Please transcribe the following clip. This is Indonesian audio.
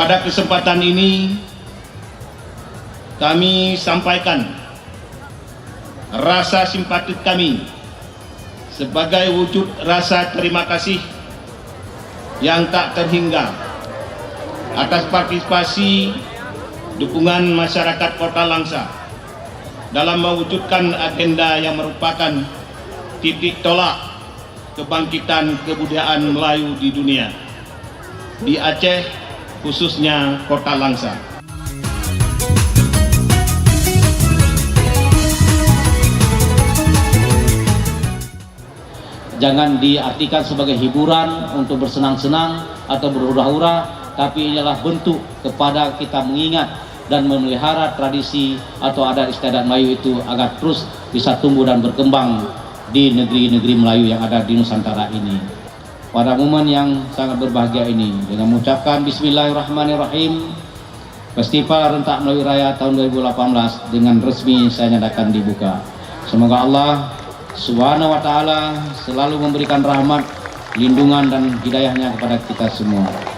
Pada kesempatan ini kami sampaikan rasa simpati kami sebagai wujud rasa terima kasih yang tak terhingga atas partisipasi dukungan masyarakat Kota Langsa dalam mewujudkan agenda yang merupakan titik tolak kebangkitan kebudayaan Melayu di dunia, di Aceh khususnya Kota Langsa. Jangan diartikan sebagai hiburan untuk bersenang-senang atau berhura-hura, tapi ini adalah bentuk kepada kita mengingat dan memelihara tradisi atau adat istiadat Melayu itu agar terus bisa tumbuh dan berkembang di negeri-negeri Melayu yang ada di Nusantara ini. Pada momen yang sangat berbahagia ini, dengan mengucapkan Bismillahirrahmanirrahim, Festival Rentak Melayu Raya tahun 2018 dengan resmi saya nyatakan dibuka. Semoga Allah Subhanahu wa Ta'ala selalu memberikan rahmat, lindungan dan hidayahnya kepada kita semua.